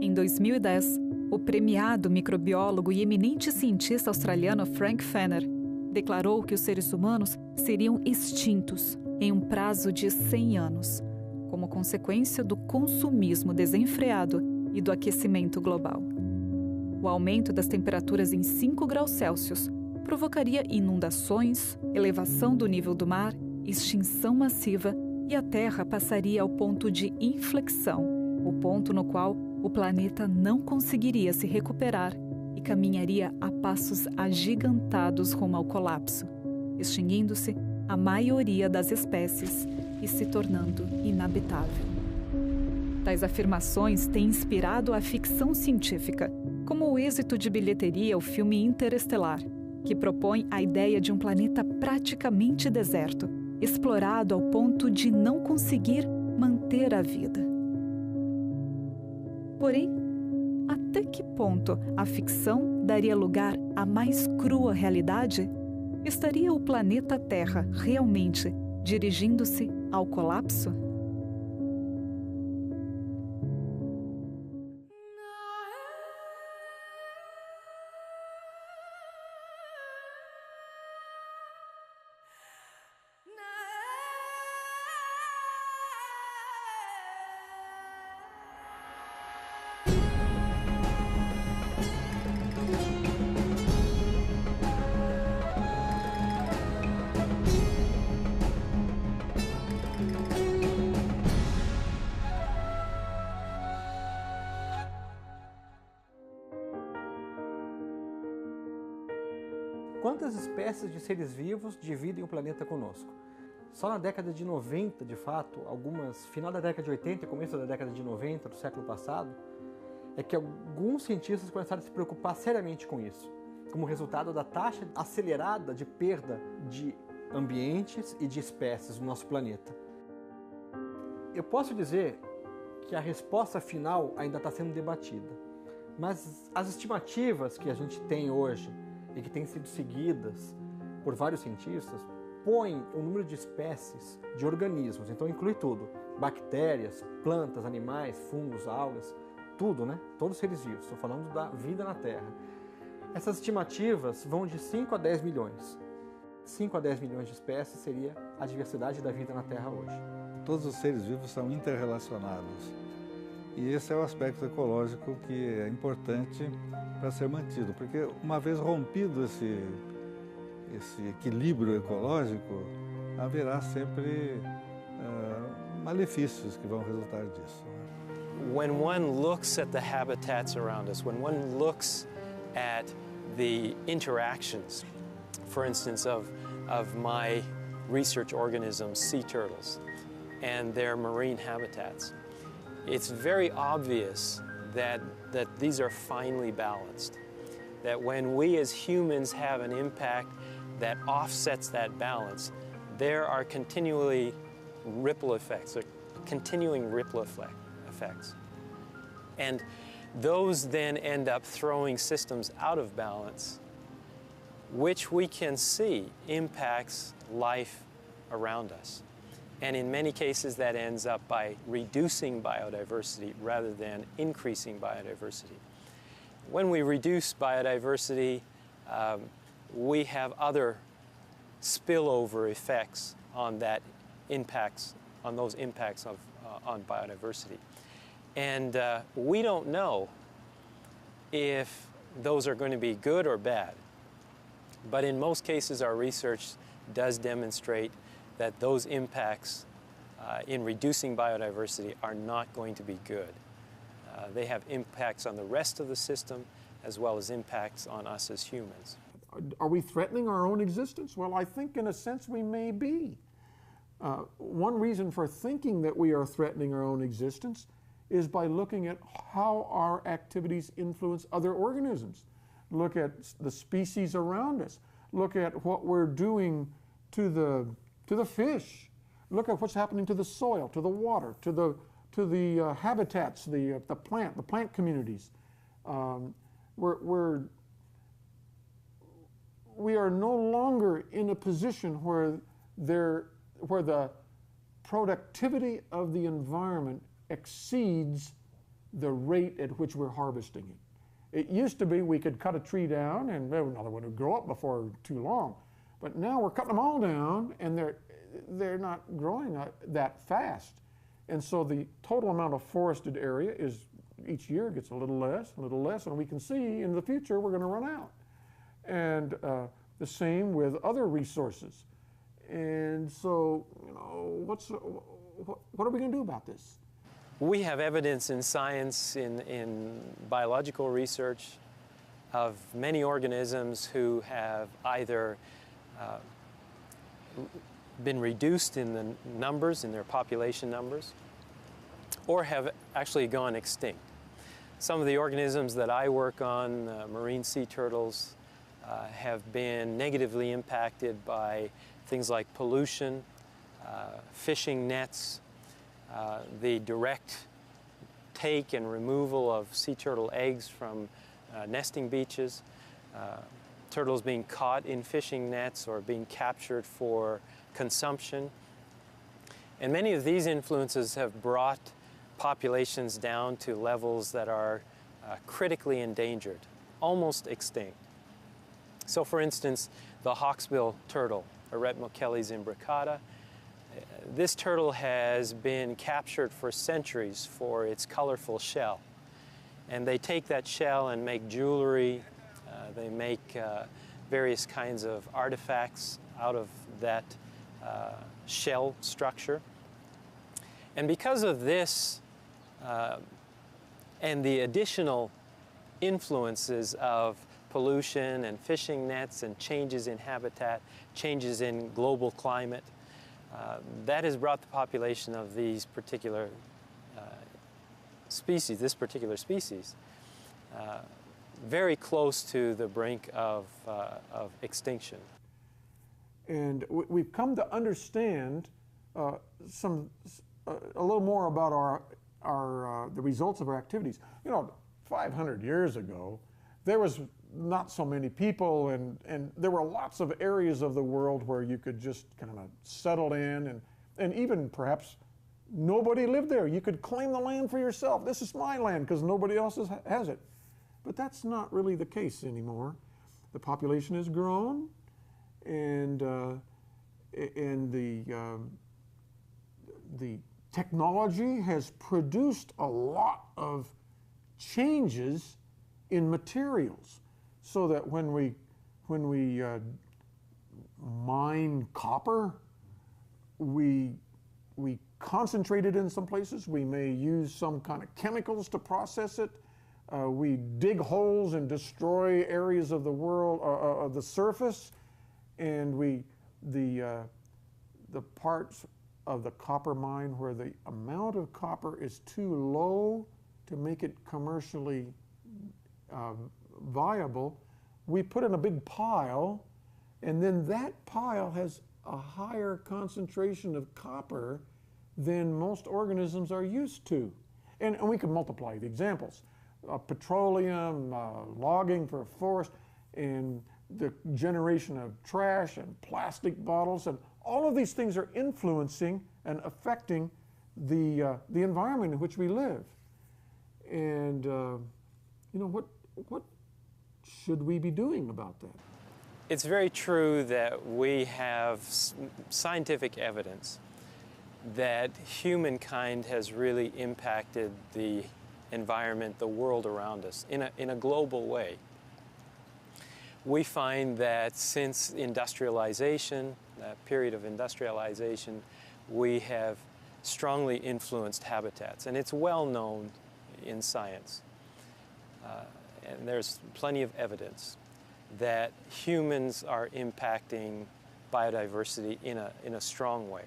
Em 2010, o premiado microbiólogo e eminente cientista australiano Frank Fenner declarou que os seres humanos seriam extintos em um prazo de 100 anos, como consequência do consumismo desenfreado e do aquecimento global. O aumento das temperaturas em 5 graus Celsius provocaria inundações, elevação do nível do mar, extinção massiva e a Terra passaria ao ponto de inflexão, o ponto no qual o planeta não conseguiria se recuperar e caminharia a passos agigantados rumo ao colapso, extinguindo-se a maioria das espécies e se tornando inabitável. Tais afirmações têm inspirado a ficção científica, como o êxito de bilheteria o filme Interestelar, que propõe a ideia de um planeta praticamente deserto, explorado ao ponto de não conseguir manter a vida. Porém, até que ponto a ficção daria lugar à mais crua realidade? Estaria o planeta Terra realmente dirigindo-se ao colapso? Quantas espécies de seres vivos dividem o planeta conosco? Só na década de 90, de fato, final da década de 80 e começo da década de 90 do século passado, é que alguns cientistas começaram a se preocupar seriamente com isso, como resultado da taxa acelerada de perda de ambientes e de espécies no nosso planeta. Eu posso dizer que a resposta final ainda está sendo debatida, mas as estimativas que a gente tem hoje e que têm sido seguidas por vários cientistas, põem o número de espécies de organismos, então inclui tudo, bactérias, plantas, animais, fungos, algas, tudo, né? Todos os seres vivos, estou falando da vida na Terra. Essas estimativas vão de 5 a 10 milhões. 5 a 10 milhões de espécies seria a diversidade da vida na Terra hoje. Todos os seres vivos são interrelacionados. E esse é o aspecto ecológico que é importante para ser mantido, porque uma vez rompido esse equilíbrio ecológico, haverá sempre malefícios que vão resultar disso. When one looks at the habitats around us, when one looks at the interactions, for instance, of my research organisms, sea turtles, and their marine habitats, it's very obvious that these are finely balanced. That when we as humans have an impact that offsets that balance, there are continuing ripple effects. And those then end up throwing systems out of balance, which we can see impacts life around us. And in many cases, that ends up by reducing biodiversity rather than increasing biodiversity. When we reduce biodiversity, we have other spillover effects on those impacts on biodiversity. And we don't know if those are going to be good or bad. But in most cases, our research does demonstrate that those impacts in reducing biodiversity are not going to be good. They have impacts on the rest of the system as well as impacts on us as humans. Are we threatening our own existence? Well, I think in a sense we may be. One reason for thinking that we are threatening our own existence is by looking at how our activities influence other organisms. Look at the species around us. Look at what we're doing to the fish. Look at what's happening to the soil, to the water, to the habitats, the plant communities. We are no longer in a position where the productivity of the environment exceeds the rate at which we're harvesting it. It used to be we could cut a tree down and another one would grow up before too long. But now we're cutting them all down and they're not growing that fast. And so the total amount of forested area is each year gets a little less, and we can see in the future we're going to run out. And the same with other resources. And so, you know, what are we going to do about this? We have evidence in science, in biological research, of many organisms who have either been reduced in the numbers, in their population numbers, or have actually gone extinct. Some of the organisms that I work on, marine sea turtles, have been negatively impacted by things like pollution, fishing nets, the direct take and removal of sea turtle eggs from nesting beaches, turtles being caught in fishing nets or being captured for consumption. And many of these influences have brought populations down to levels that are critically endangered, almost extinct. So for instance, the hawksbill turtle, Eretmochelys imbricata, this turtle has been captured for centuries for its colorful shell. And they take that shell and make jewelry, they make various kinds of artifacts out of that shell structure. And because of this and the additional influences of pollution and fishing nets and changes in habitat, changes in global climate, that has brought the population of these particular species, this particular species, very close to the brink of extinction. And we've come to understand a little more about the results of our activities. You know, 500 years ago, there was not so many people, and there were lots of areas of the world where you could just kind of settle in, and even perhaps nobody lived there. You could claim the land for yourself. This is my land because nobody else has it. But that's not really the case anymore. The population has grown, and the technology has produced a lot of changes in materials, so that when we mine copper, we concentrate it in some places. We may use some kind of chemicals to process it. We dig holes and destroy areas of the world, of the surface, and the parts of the copper mine where the amount of copper is too low to make it commercially viable, we put in a big pile, and then that pile has a higher concentration of copper than most organisms are used to. And we can multiply the examples. Petroleum, logging for a forest, and the generation of trash and plastic bottles, and all of these things are influencing and affecting the environment in which we live. And you know, what should we be doing about that? It's very true that we have scientific evidence that humankind has really impacted the environment, the world around us, in a global way. We find that since industrialization, that period of industrialization, we have strongly influenced habitats, and it's well known in science. And there's plenty of evidence that humans are impacting biodiversity in a strong way.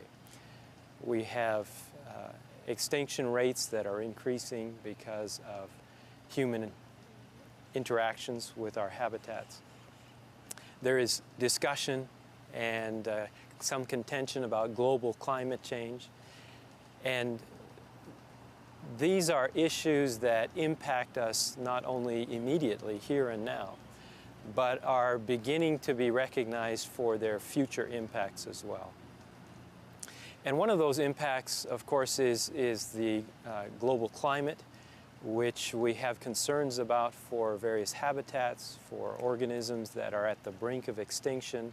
We have extinction rates that are increasing because of human interactions with our habitats. There is discussion and some contention about global climate change. And these are issues that impact us not only immediately here and now, but are beginning to be recognized for their future impacts as well. And one of those impacts, of course, is the global climate. which we have concerns about for various habitats, for organisms that are at the brink of extinction,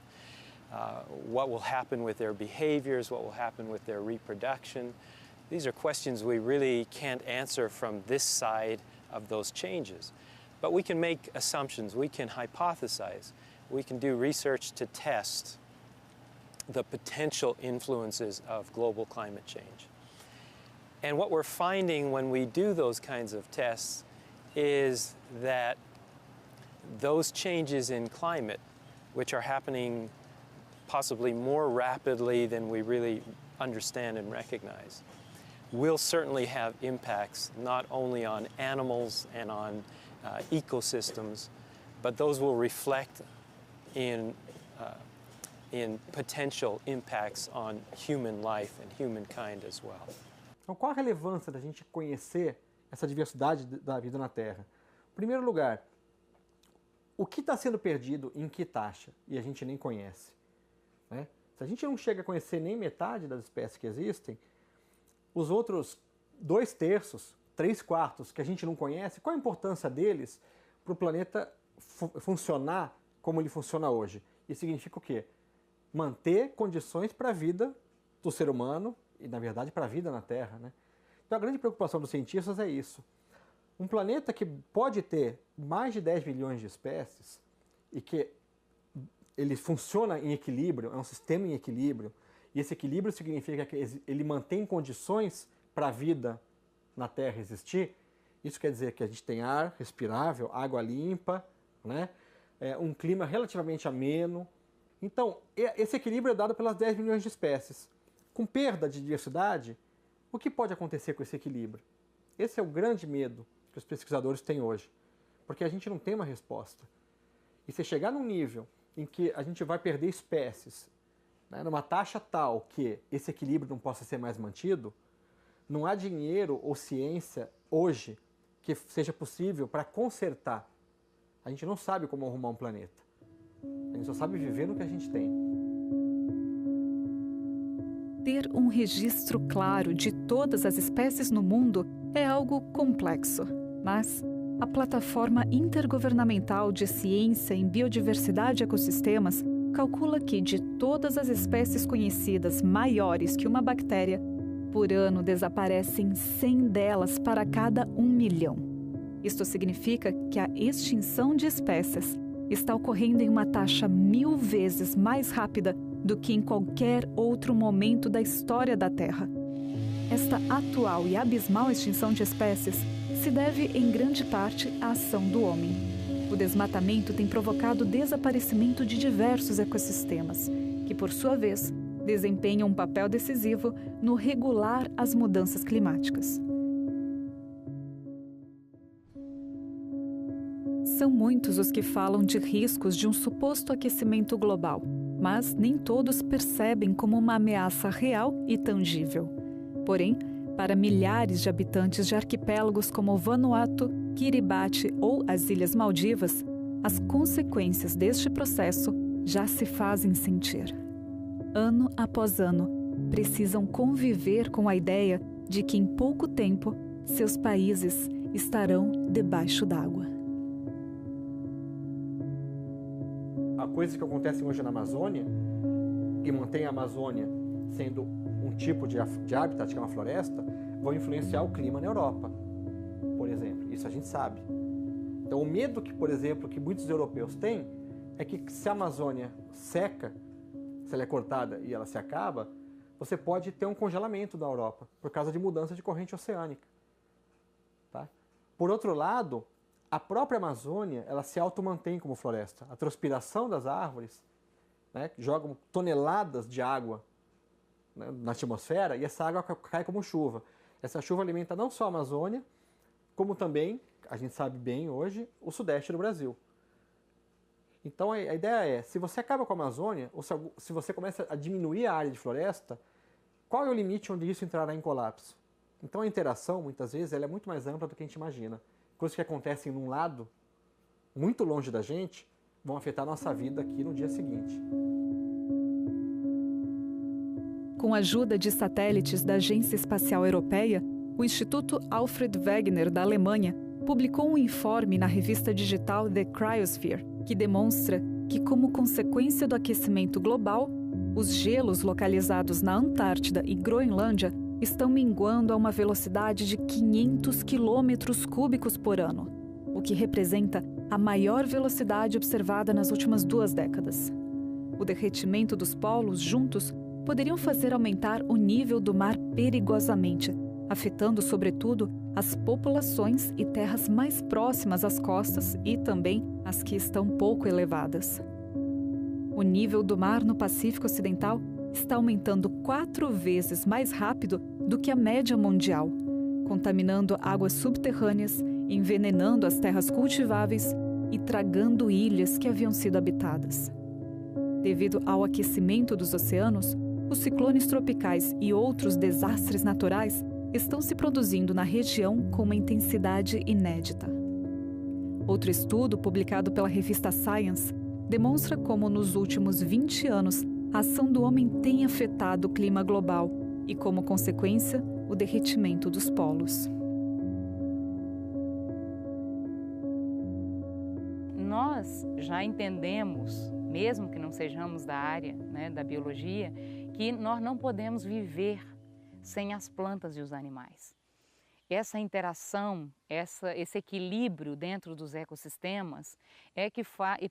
what will happen with their behaviors, what will happen with their reproduction. These are questions we really can't answer from this side of those changes. But we can make assumptions, we can hypothesize, we can do research to test the potential influences of global climate change. And what we're finding when we do those kinds of tests is that those changes in climate, which are happening possibly more rapidly than we really understand and recognize, will certainly have impacts not only on animals and on ecosystems, but those will reflect in potential impacts on human life and humankind as well. Então, qual a relevância da gente conhecer essa diversidade da vida na Terra? Em primeiro lugar, o que está sendo perdido em que taxa e a gente nem conhece, né? Se a gente não chega a conhecer nem metade das espécies que existem, os outros 2/3, 3/4 que a gente não conhece, qual a importância deles para o planeta funcionar como ele funciona hoje? Isso significa o quê? Manter condições para a vida do ser humano e, na verdade, para a vida na Terra, né? Então, a grande preocupação dos cientistas é isso. Um planeta que pode ter mais de 10 bilhões de espécies e que ele funciona em equilíbrio, é um sistema em equilíbrio, e esse equilíbrio significa que ele mantém condições para a vida na Terra existir. Isso quer dizer que a gente tem ar respirável, água limpa, né? Um clima relativamente ameno. Então, esse equilíbrio é dado pelas 10 bilhões de espécies. Com perda de diversidade, o que pode acontecer com esse equilíbrio? Esse é o grande medo que os pesquisadores têm hoje, porque a gente não tem uma resposta. E se chegar num nível em que a gente vai perder espécies, né, numa taxa tal que esse equilíbrio não possa ser mais mantido, não há dinheiro ou ciência hoje que seja possível para consertar. A gente não sabe como arrumar um planeta. A gente só sabe viver no que a gente tem. Ter um registro claro de todas as espécies no mundo é algo complexo, mas a Plataforma Intergovernamental de Ciência em Biodiversidade e Ecossistemas calcula que, de todas as espécies conhecidas maiores que uma bactéria, por ano desaparecem 100 delas para cada 1 milhão. Isto significa que a extinção de espécies está ocorrendo em uma taxa 1000 vezes mais rápida do que em qualquer outro momento da história da Terra. Esta atual e abismal extinção de espécies se deve, em grande parte, à ação do homem. O desmatamento tem provocado o desaparecimento de diversos ecossistemas, que, por sua vez, desempenham um papel decisivo no regular as mudanças climáticas. São muitos os que falam de riscos de um suposto aquecimento global, mas nem todos percebem como uma ameaça real e tangível. Porém, para milhares de habitantes de arquipélagos como Vanuatu, Kiribati ou as Ilhas Maldivas, as consequências deste processo já se fazem sentir. Ano após ano, precisam conviver com a ideia de que em pouco tempo seus países estarão debaixo d'água. A coisa que acontece hoje na Amazônia, que mantém a Amazônia sendo um tipo de habitat, que é uma floresta, vão influenciar o clima na Europa, por exemplo. Isso a gente sabe. Então, o medo que, por exemplo, que muitos europeus têm é que se a Amazônia seca, se ela é cortada e ela se acaba, você pode ter um congelamento da Europa por causa de mudança de corrente oceânica. Tá? Por outro lado, a própria Amazônia, ela se automantém como floresta. A transpiração das árvores, né, jogam toneladas de água, né, na atmosfera, e essa água cai como chuva. Essa chuva alimenta não só a Amazônia, como também, a gente sabe bem hoje, o sudeste do Brasil. Então a ideia é, se você acaba com a Amazônia, ou se você começa a diminuir a área de floresta, qual é o limite onde isso entrará em colapso? Então a interação, muitas vezes, ela é muito mais ampla do que a gente imagina. Coisas que acontecem num lado, muito longe da gente, vão afetar a nossa vida aqui no dia seguinte. Com a ajuda de satélites da Agência Espacial Europeia, o Instituto Alfred Wegener, da Alemanha, publicou um informe na revista digital The Cryosphere, que demonstra que, como consequência do aquecimento global, os gelos localizados na Antártida e Groenlândia estão minguando a uma velocidade de 500 quilômetros cúbicos por ano, o que representa a maior velocidade observada nas últimas 2 décadas. O derretimento dos polos juntos poderiam fazer aumentar o nível do mar perigosamente, afetando, sobretudo, as populações e terras mais próximas às costas e também as que estão pouco elevadas. O nível do mar no Pacífico Ocidental está aumentando 4 vezes mais rápido do que a média mundial, contaminando águas subterrâneas, envenenando as terras cultiváveis e tragando ilhas que haviam sido habitadas. Devido ao aquecimento dos oceanos, os ciclones tropicais e outros desastres naturais estão se produzindo na região com uma intensidade inédita. Outro estudo, publicado pela revista Science, demonstra como nos últimos 20 anos a ação do homem tem afetado o clima global e, como consequência, o derretimento dos polos. Nós já entendemos, mesmo que não sejamos da área, da biologia, que nós não podemos viver sem as plantas e os animais. Essa interação, esse equilíbrio dentro dos ecossistemas é que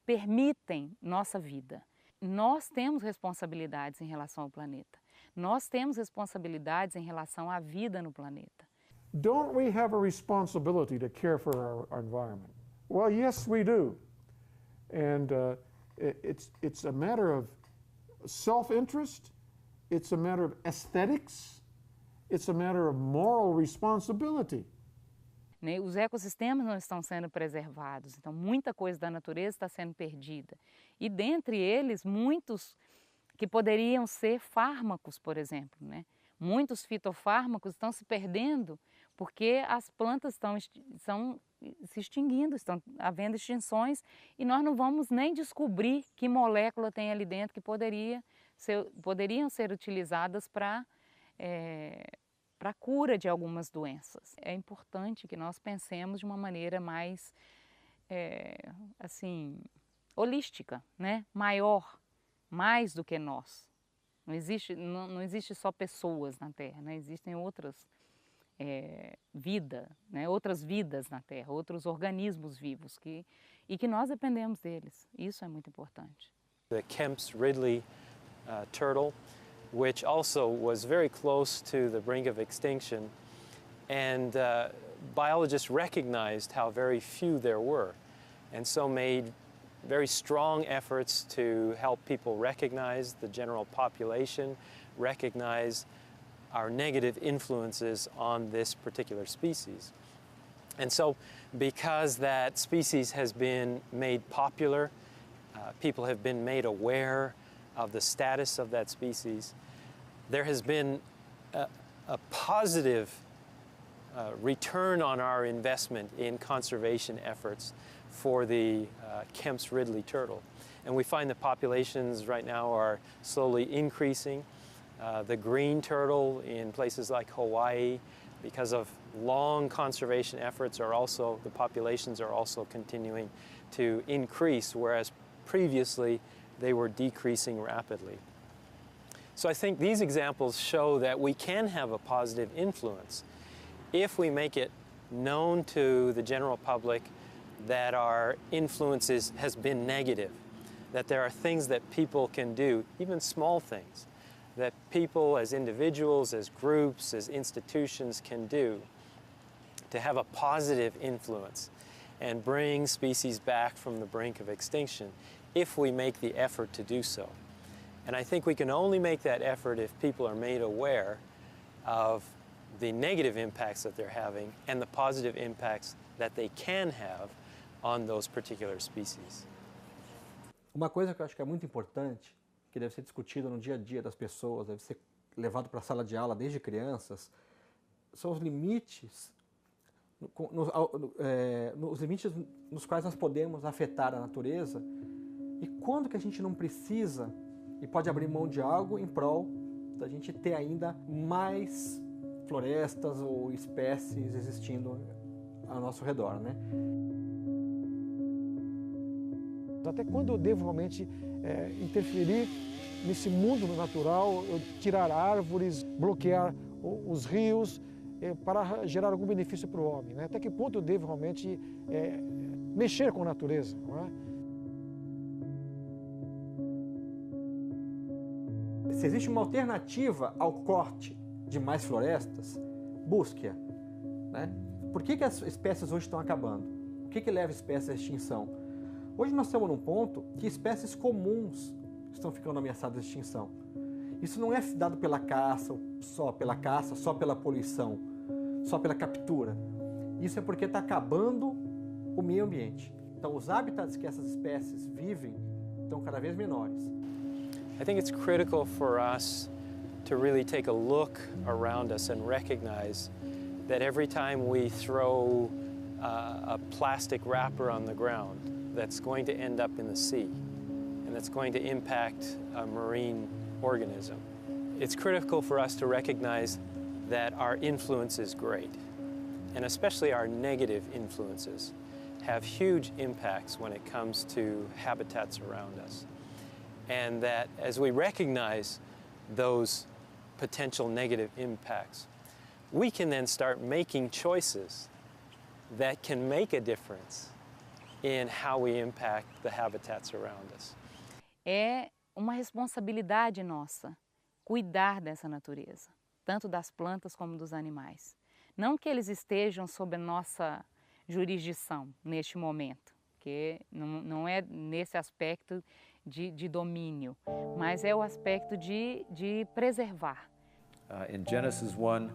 permitem nossa vida. Nós temos responsabilidades em relação ao planeta. Nós temos responsabilidades em relação à vida no planeta. Don't we have a responsibility to care for our environment? Well, yes, we do. And it's a matter of self-interest, it's a matter of aesthetics, it's a matter of moral responsibility. Os ecossistemas não estão sendo preservados, então muita coisa da natureza está sendo perdida. E dentre eles, muitos que poderiam ser fármacos, por exemplo, Muitos fitofármacos estão se perdendo porque as plantas estão se extinguindo, estão havendo extinções e nós não vamos nem descobrir que molécula tem ali dentro que poderiam ser utilizadas para a cura de algumas doenças. É importante que nós pensemos de uma maneira mais, holística, maior, mais do que nós. Não existe só pessoas na Terra, existem outras outras vidas na Terra, outros organismos vivos e que nós dependemos deles. Isso é muito importante. The Kemp's Ridley turtle, which also was very close to the brink of extinction, and biologists recognized how very few there were, and so made very strong efforts to help people recognize the general population, recognize our negative influences on this particular species. And so because that species has been made popular, people have been made aware of the status of that species, there has been a positive return on our investment in conservation efforts for the Kemp's Ridley turtle. And we find the populations right now are slowly increasing. The green turtle in places like Hawaii, because of long conservation efforts, the populations are also continuing to increase, whereas previously they were decreasing rapidly. So I think these examples show that we can have a positive influence if we make it known to the general public that our influence has been negative, that there are things that people can do, even small things, that people as individuals, as groups, as institutions can do to have a positive influence and bring species back from the brink of extinction if we make the effort to do so. And I think we can only make that effort if people are made aware of the negative impacts that they're having and the positive impacts that they can have on those particular species. Uma coisa que eu acho que é muito importante, que deve ser discutida no dia a dia das pessoas, deve ser levado para a sala de aula desde crianças, são os limites, os limites nos quais nós podemos afetar a natureza e quando que a gente não precisa e pode abrir mão de algo em prol da gente ter ainda mais florestas ou espécies existindo ao nosso redor, né? Até quando eu devo realmente interferir nesse mundo natural, eu tirar árvores, bloquear os rios para gerar algum benefício para o homem, né? Até que ponto eu devo realmente mexer com a natureza, não é? Se existe uma alternativa ao corte de mais florestas, busque-a, né? Por que as espécies hoje estão acabando? O que leva espécies à extinção? Hoje nós estamos num ponto que espécies comuns estão ficando ameaçadas de extinção. Isso não é dado pela caça, só pela poluição, só pela captura. Isso é porque está acabando o meio ambiente. Então os hábitats que essas espécies vivem estão cada vez menores. I think it's critical for us to really take a look around us and recognize that every time we throw a plastic wrapper on the ground, that's going to end up in the sea, and that's going to impact a marine organism. It's critical for us to recognize that our influence is great, and especially our negative influences have huge impacts when it comes to habitats around us. And that as we recognize those potential negative impacts, we can then start making choices that can make a difference in how we impact the habitats around us. É uma responsabilidade nossa cuidar dessa natureza, tanto das plantas como dos animais. Não que eles estejam sob a nossa jurisdição neste momento, que não é nesse aspecto de domínio, mas é o aspecto de preservar. In Genesis 1,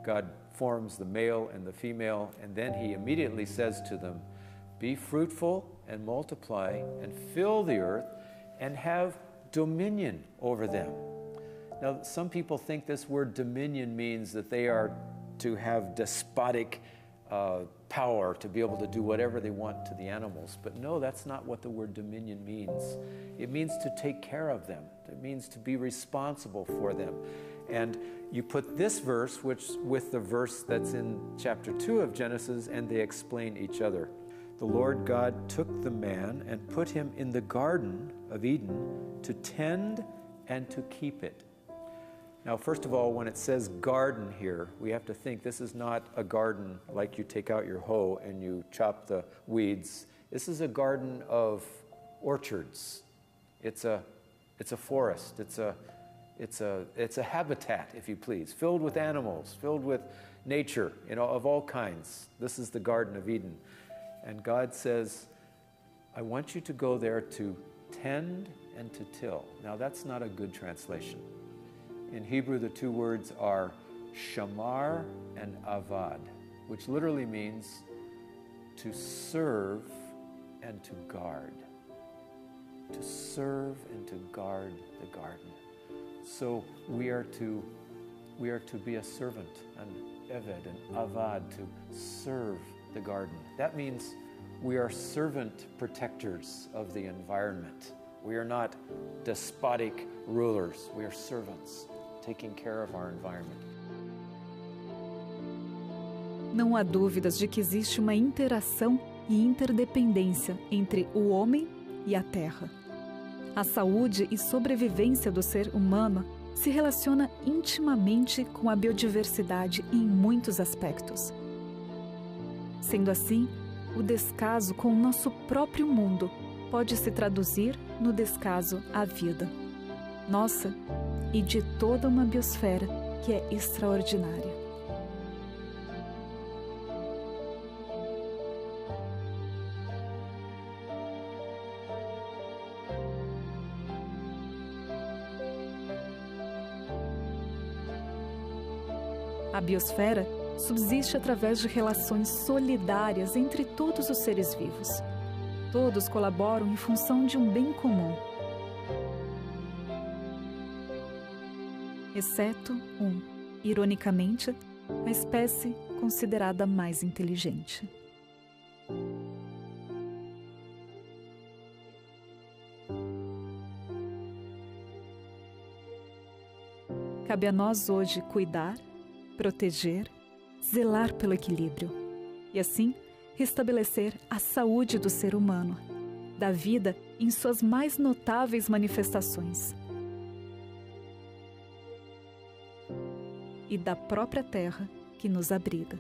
God forms the male and the female, and then he immediately says to them, "Be fruitful and multiply and fill the earth and have dominion over them." Now, some people think this word dominion means that they are to have despotic power to be able to do whatever they want to the animals. But no, that's not what the word dominion means. It means to take care of them. It means to be responsible for them. And you put this verse with the verse that's in chapter 2 of Genesis, and they explain each other. The Lord God took the man and put him in the Garden of Eden to tend and to keep it. Now, first of all, when it says garden here, we have to think this is not a garden like you take out your hoe and you chop the weeds. This is a garden of orchards. It's a forest. It's a habitat, if you please, filled with animals, filled with nature, of all kinds. This is the Garden of Eden. And God says, I want you to go there to tend and to till. Now, that's not a good translation. In Hebrew, the two words are shamar and avad, which literally means to serve and to guard. To serve and to guard the garden. So we are to be a servant, an eved, an avad, to serve the garden. That means we are servant protectors of the environment. We are not despotic rulers. We are servants, taking care of our environment. Não há dúvidas de que existe uma interação e interdependência entre o homem e a terra. A saúde e sobrevivência do ser humano se relaciona intimamente com a biodiversidade em muitos aspectos. Sendo assim, o descaso com o nosso próprio mundo pode se traduzir no descaso à vida nossa e de toda uma biosfera que é extraordinária. A biosfera subsiste através de relações solidárias entre todos os seres vivos. Todos colaboram em função de um bem comum. Exceto ironicamente, a espécie considerada mais inteligente. Cabe a nós hoje cuidar, proteger, zelar pelo equilíbrio e, assim, restabelecer a saúde do ser humano, da vida em suas mais notáveis manifestações e da própria terra que nos abriga.